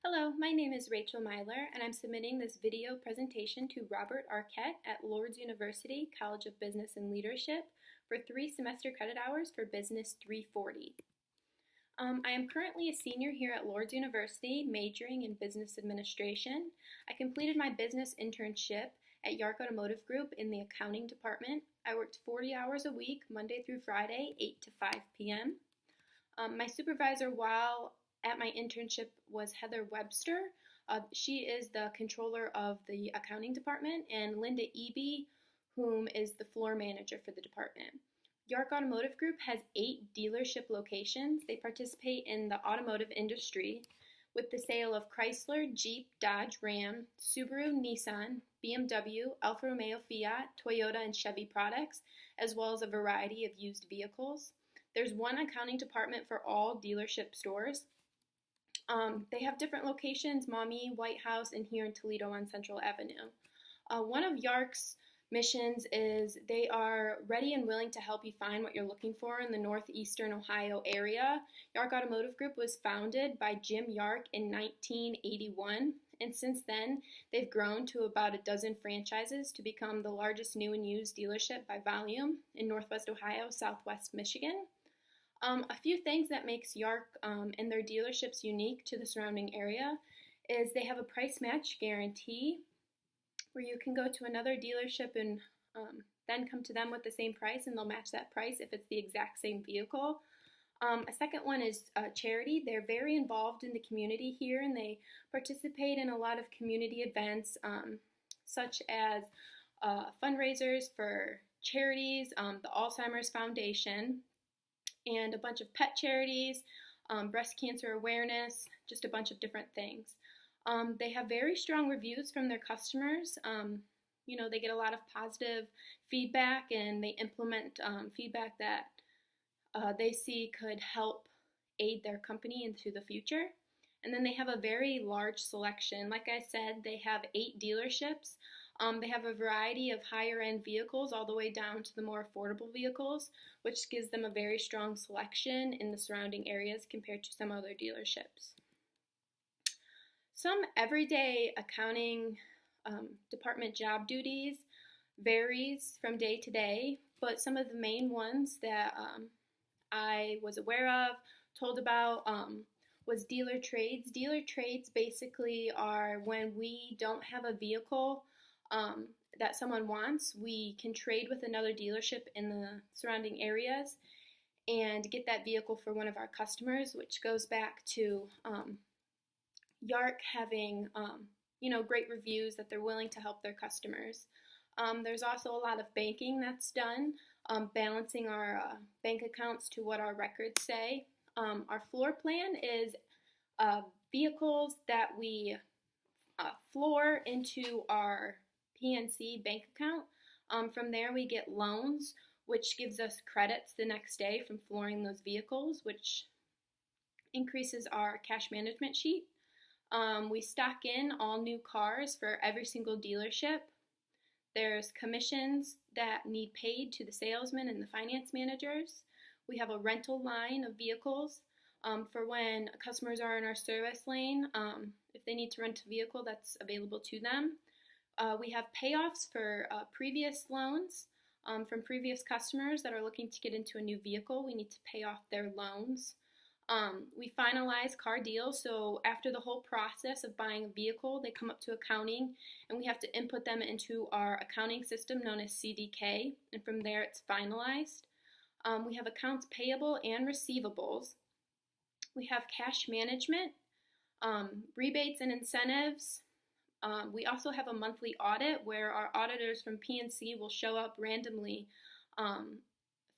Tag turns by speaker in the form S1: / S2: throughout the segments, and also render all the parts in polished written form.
S1: Hello, my name is Rachel Myler, and I'm submitting this video presentation to Robert Arquette at Lourdes University College of Business and Leadership for 3 semester credit hours for Business 340. I am currently a senior here at Lourdes University, majoring in business administration. I completed my business internship at Yark Automotive Group in the accounting department. I worked 40 hours a week, Monday through Friday, 8 to 5 p.m. My supervisor while at my internship was Heather Webster. She is the controller of the accounting department, and Linda Eby, whom is the floor manager for the department. Yark Automotive Group has 8 dealership locations. They participate in the automotive industry with the sale of Chrysler, Jeep, Dodge, Ram, Subaru, Nissan, BMW, Alfa Romeo, Fiat, Toyota, and Chevy products, as well as a variety of used vehicles. There's one accounting department for all dealership stores. They have different locations, Maumee, White House, and here in Toledo on Central Avenue. One of Yark's missions is they are ready and willing to help you find what you're looking for in the northeastern Ohio area. Yark Automotive Group was founded by Jim Yark in 1981, and since then they've grown to about a dozen franchises to become the largest new and used dealership by volume in Northwest Ohio, Southwest Michigan. A few things that makes Yark and their dealerships unique to the surrounding area is they have a price match guarantee where you can go to another dealership and then come to them with the same price and they'll match that price if it's the exact same vehicle. A second one is charity. They're very involved in the community here and they participate in a lot of community events such as fundraisers for charities, the Alzheimer's Foundation, and a bunch of pet charities, breast cancer awareness, just a bunch of different things. They have very strong reviews from their customers. They get a lot of positive feedback and they implement feedback that they see could help aid their company into the future. And then they have a very large selection. Like I said, they have 8 dealerships. They have a variety of higher end vehicles all the way down to the more affordable vehicles, which gives them a very strong selection in the surrounding areas compared to some other dealerships. Some everyday accounting department job duties varies from day to day, but some of the main ones that I was aware of, told about, was dealer trades. Dealer trades basically are when we don't have a vehicle that someone wants, we can trade with another dealership in the surrounding areas and get that vehicle for one of our customers, which goes back to Yark having great reviews that they're willing to help their customers. There's also a lot of banking that's done, balancing our bank accounts to what our records say. Our floor plan is vehicles that we floor into our PNC bank account. From there we get loans, which gives us credits the next day from flooring those vehicles, which increases our cash management sheet. We stock in all new cars for every single dealership. There's commissions that need paid to the salesmen and the finance managers. We have a rental line of vehicles for when customers are in our service lane. If they need to rent a vehicle, that's available to them. We have payoffs for previous loans from previous customers that are looking to get into a new vehicle. We need to pay off their loans. We finalize car deals, so after the whole process of buying a vehicle, they come up to accounting, and we have to input them into our accounting system known as CDK, and from there it's finalized. We have accounts payable and receivables. We have cash management, rebates and incentives. We also have a monthly audit where our auditors from PNC will show up randomly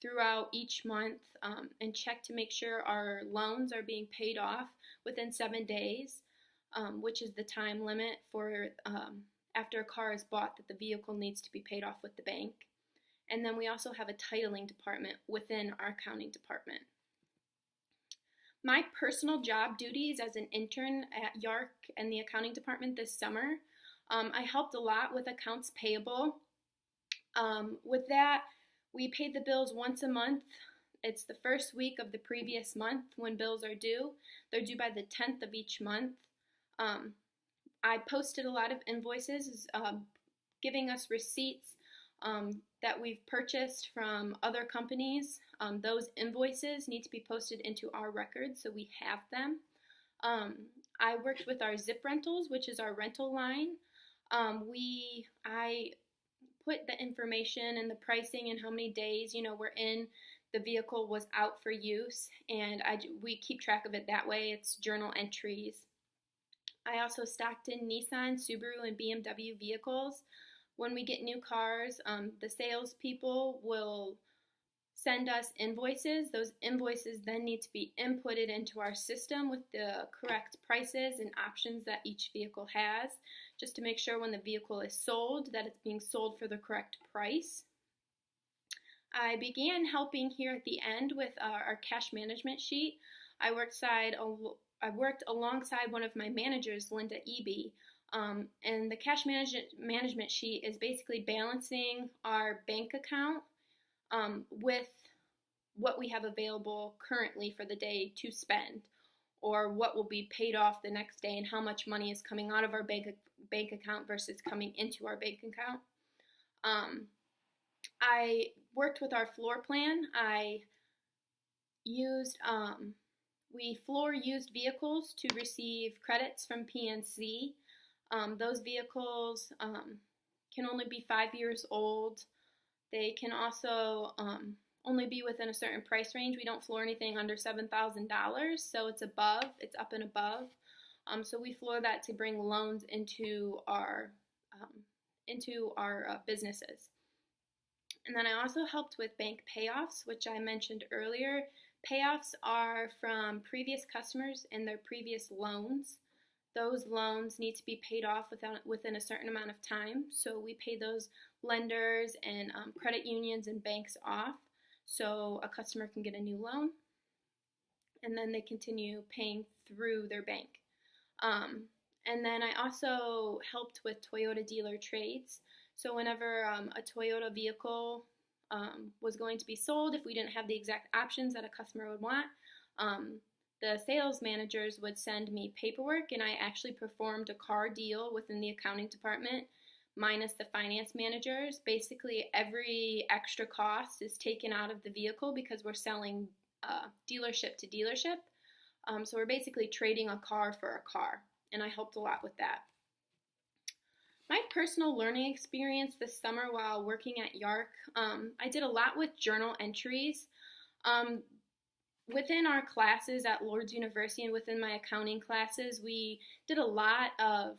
S1: throughout each month and check to make sure our loans are being paid off within 7 days, which is the time limit for after a car is bought that the vehicle needs to be paid off with the bank. And then we also have a titling department within our accounting department. My personal job duties as an intern at Yark and the accounting department this summer, I helped a lot with accounts payable. With that, we paid the bills once a month. It's the first week of the previous month when bills are due. They're due by the 10th of each month. I posted a lot of invoices, giving us receipts that we've purchased from other companies. Those invoices need to be posted into our records so we have them. I worked with our Zip Rentals, which is our rental line. I put the information and the pricing and how many days, we're in the vehicle was out for use, and we keep track of it that way. It's journal entries. I also stocked in Nissan, Subaru, and BMW vehicles. When we get new cars, the salespeople will send us invoices. Those invoices then need to be inputted into our system with the correct prices and options that each vehicle has, just to make sure when the vehicle is sold that it's being sold for the correct price. I began helping here at the end with our cash management sheet. I worked alongside one of my managers, Linda Eby, and the cash management sheet is basically balancing our bank account with what we have available currently for the day to spend, or what will be paid off the next day, and how much money is coming out of our bank account versus coming into our bank account. I worked with our floor plan. We floor used vehicles to receive credits from PNC. Those vehicles can only be 5 years old. They can also only be within a certain price range. We don't floor anything under $7,000, so it's up and above. So we floor that to bring loans into our businesses. And then I also helped with bank payoffs, which I mentioned earlier. Payoffs are from previous customers and their previous loans. Those loans need to be paid off within a certain amount of time. So we pay those lenders and credit unions and banks off so a customer can get a new loan, and then they continue paying through their bank. And then I also helped with Toyota dealer trades. So whenever a Toyota vehicle was going to be sold, if we didn't have the exact options that a customer would want, the sales managers would send me paperwork, and I actually performed a car deal within the accounting department minus the finance managers. Basically, every extra cost is taken out of the vehicle because we're selling dealership to dealership. So we're basically trading a car for a car, and I helped a lot with that. My personal learning experience this summer while working at YARC, I did a lot with journal entries. Within our classes at Lourdes University and within my accounting classes, we did a lot of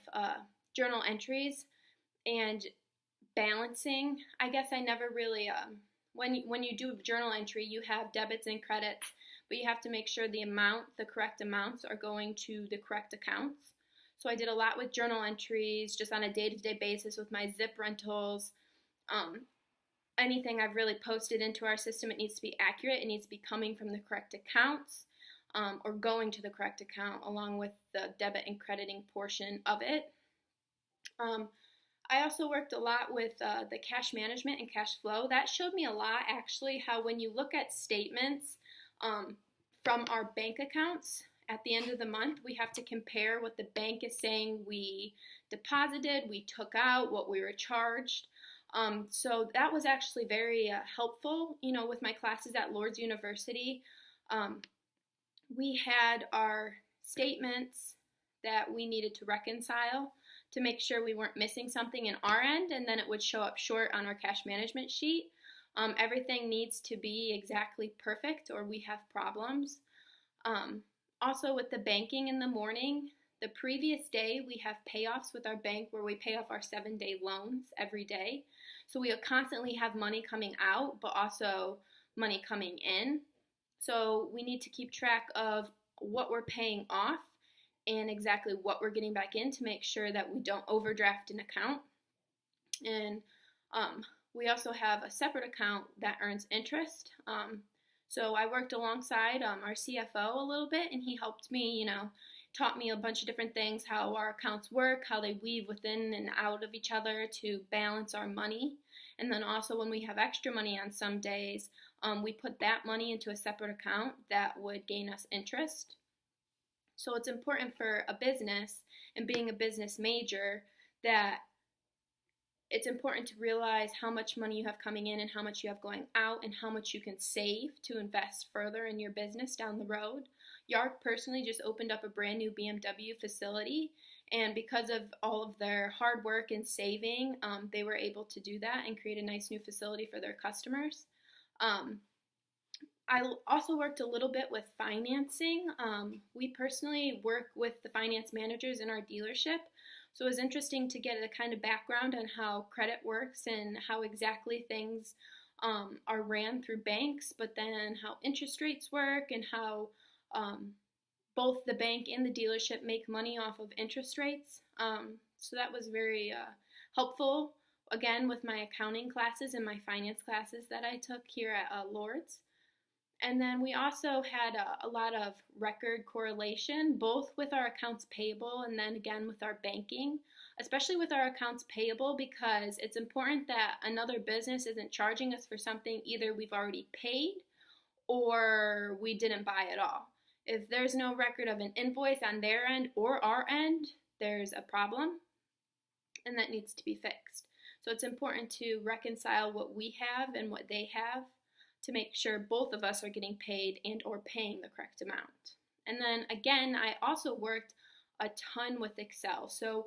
S1: journal entries and balancing. I guess I never really, when you do a journal entry, you have debits and credits, but you have to make sure the correct amounts are going to the correct accounts. So I did a lot with journal entries just on a day-to-day basis with my Zip Rentals. Anything I've really posted into our system, it needs to be accurate. It needs to be coming from the correct accounts or going to the correct account along with the debit and crediting portion of it. I also worked a lot with the cash management and cash flow. That showed me a lot, actually, how when you look at statements from our bank accounts, at the end of the month, we have to compare what the bank is saying we deposited, we took out, what we were charged. So that was actually very helpful, with my classes at Lourdes University. We had our statements that we needed to reconcile to make sure we weren't missing something in our end, and then it would show up short on our cash management sheet. Everything needs to be exactly perfect or we have problems. Also with the banking in the morning, the previous day we have payoffs with our bank where we pay off our 7-day loans every day. So we constantly have money coming out, but also money coming in. So we need to keep track of what we're paying off and exactly what we're getting back in to make sure that we don't overdraft an account. And we also have a separate account that earns interest. So I worked alongside our CFO a little bit, and he helped me, taught me a bunch of different things, how our accounts work, how they weave within and out of each other to balance our money. And then also when we have extra money on some days, we put that money into a separate account that would gain us interest. So it's important for a business and being a business major, that it's important to realize how much money you have coming in and how much you have going out and how much you can save to invest further in your business down the road. Yark personally just opened up a brand new BMW facility, and because of all of their hard work and saving, they were able to do that and create a nice new facility for their customers. I also worked a little bit with financing. We personally work with the finance managers in our dealership, so it was interesting to get a kind of background on how credit works and how exactly things are ran through banks, but then how interest rates work and how both the bank and the dealership make money off of interest rates. So that was very helpful, again, with my accounting classes and my finance classes that I took here at Lourdes. And then we also had a lot of record correlation, both with our accounts payable and then again with our banking, especially with our accounts payable, because it's important that another business isn't charging us for something either we've already paid or we didn't buy at all. If there's no record of an invoice on their end or our end, there's a problem, and that needs to be fixed. So it's important to reconcile what we have and what they have to make sure both of us are getting paid and or paying the correct amount. And then again, I also worked a ton with Excel. So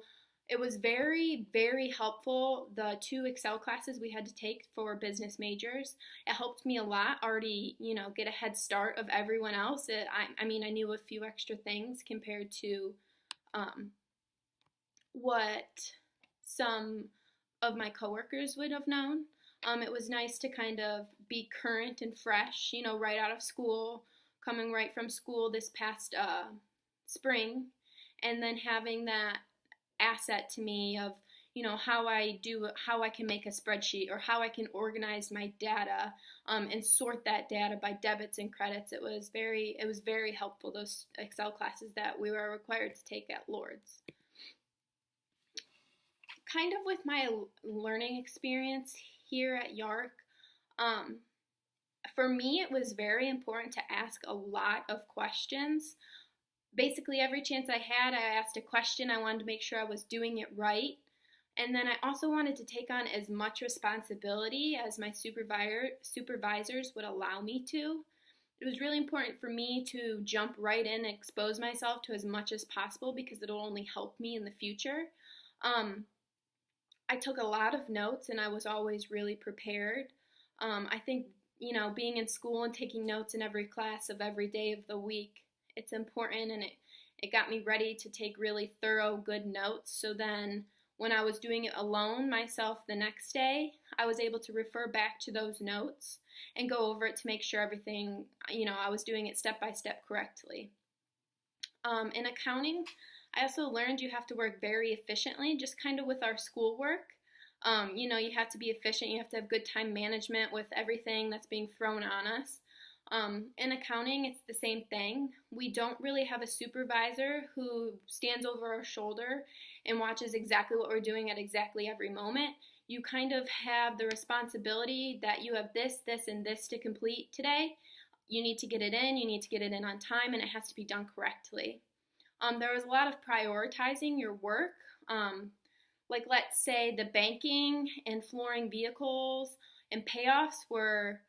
S1: it was very, very helpful, the 2 Excel classes we had to take for business majors. It helped me a lot already, get a head start of everyone else. I knew a few extra things compared to what some of my coworkers would have known. It was nice to kind of be current and fresh, right out of school, coming right from school this past spring, and then having that asset to me of, how I can make a spreadsheet or how I can organize my data and sort that data by debits and credits. It was very helpful, those Excel classes that we were required to take at Lourdes. Kind of with my learning experience here at Yark, for me it was very important to ask a lot of questions. Basically every chance I had, I asked a question. I wanted to make sure I was doing it right. And then I also wanted to take on as much responsibility as my supervisors would allow me to. It was really important for me to jump right in and expose myself to as much as possible because it'll only help me in the future. I took a lot of notes and I was always really prepared. I think, being in school and taking notes in every class of every day of the week, it's important, and it got me ready to take really thorough, good notes. So then when I was doing it alone myself the next day, I was able to refer back to those notes and go over it to make sure everything, I was doing it step by step correctly. In accounting, I also learned you have to work very efficiently, just kind of with our schoolwork. You have to be efficient. You have to have good time management with everything that's being thrown on us. In accounting, it's the same thing. We don't really have a supervisor who stands over our shoulder and watches exactly what we're doing at exactly every moment. You kind of have the responsibility that you have this, and this to complete today. You need to get it in. You need to get it in on time, and it has to be done correctly. There was a lot of prioritizing your work. Like let's say the banking and flooring vehicles and payoffs were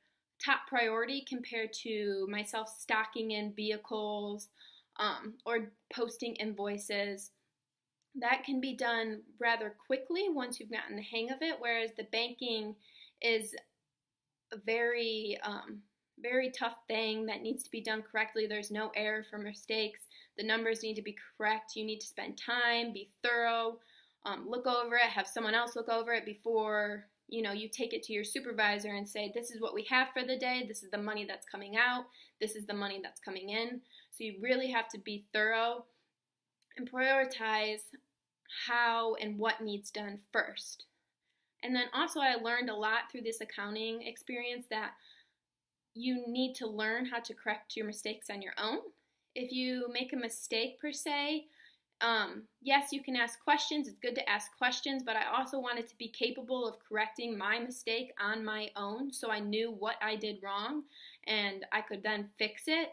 S1: top priority compared to myself stocking in vehicles or posting invoices. That can be done rather quickly once you've gotten the hang of it, whereas the banking is a very tough thing that needs to be done correctly. There's no error for mistakes. The numbers need to be correct. You need to spend time, be thorough, look over it, have someone else look over it before you take it to your supervisor and say, this is what we have for the day, this is the money that's coming out, this is the money that's coming in. So you really have to be thorough and prioritize how and what needs done first. And then also I learned a lot through this accounting experience that you need to learn how to correct your mistakes on your own. If you make a mistake per se, yes, you can ask questions. It's good to ask questions, but I also wanted to be capable of correcting my mistake on my own so I knew what I did wrong and I could then fix it.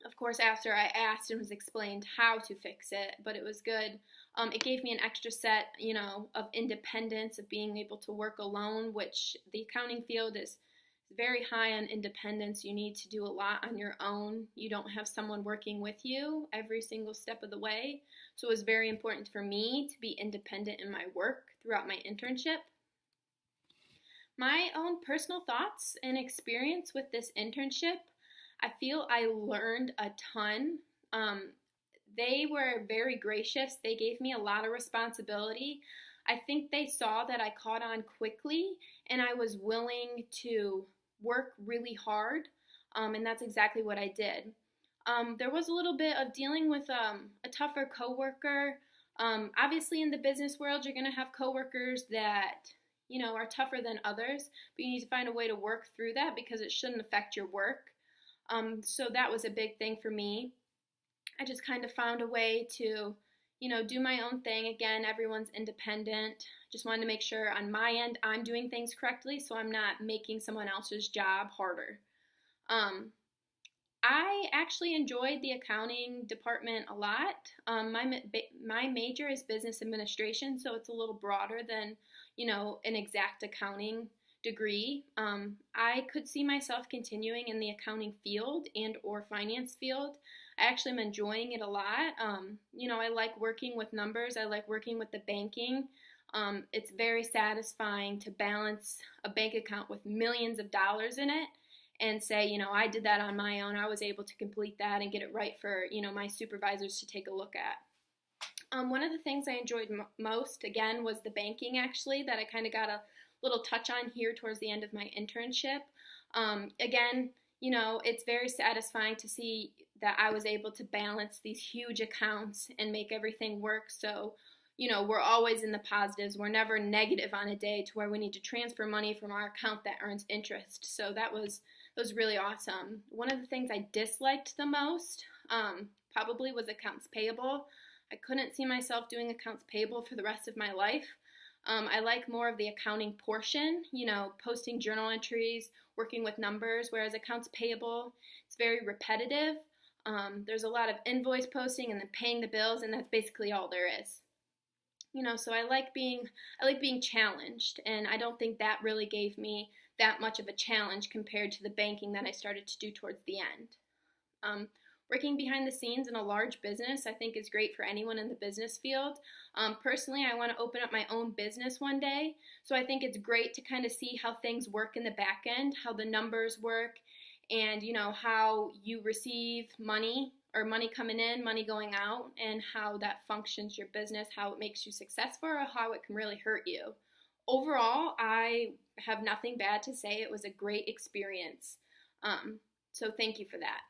S1: Of course, after I asked and was explained how to fix it, but it was good. It gave me an extra set, of independence, of being able to work alone, which the accounting field is very high on independence. You need to do a lot on your own. You don't have someone working with you every single step of the way. So it was very important for me to be independent in my work throughout my internship. My own personal thoughts and experience with this internship, I feel I learned a ton. They were very gracious. They gave me a lot of responsibility. I think they saw that I caught on quickly and I was willing to work really hard, and that's exactly what I did. There was a little bit of dealing with a tougher coworker. Obviously, in the business world, you're going to have coworkers that are tougher than others, but you need to find a way to work through that because it shouldn't affect your work. So that was a big thing for me. I just kind of found a way to, do my own thing. Again, everyone's independent. Just wanted to make sure on my end I'm doing things correctly so I'm not making someone else's job harder. I actually enjoyed the accounting department a lot. My major is business administration, so it's a little broader than, an exact accounting degree. I could see myself continuing in the accounting field and or finance field. I actually am enjoying it a lot. I like working with numbers. I like working with the banking. It's very satisfying to balance a bank account with millions of dollars in it and say, I did that on my own. I was able to complete that and get it right for, my supervisors to take a look at. One of the things I enjoyed most, again, was the banking, actually, that I kind of got a little touch on here towards the end of my internship. Again, it's very satisfying to see that I was able to balance these huge accounts and make everything work. So, we're always in the positives. We're never negative on a day to where we need to transfer money from our account that earns interest. So that was really awesome. One of the things I disliked the most probably was accounts payable. I couldn't see myself doing accounts payable for the rest of my life. I like more of the accounting portion, posting journal entries, working with numbers, whereas accounts payable, it's very repetitive. There's a lot of invoice posting and then paying the bills, and that's basically all there is. So I like being challenged, and I don't think that really gave me that much of a challenge compared to the banking that I started to do towards the end. Working behind the scenes in a large business, I think, is great for anyone in the business field. Personally, I want to open up my own business one day, so I think it's great to kind of see how things work in the back end, how the numbers work, and how you receive money, or money coming in, money going out, and how that functions your business, how it makes you successful, or how it can really hurt you. Overall, I have nothing bad to say. It was a great experience. So thank you for that.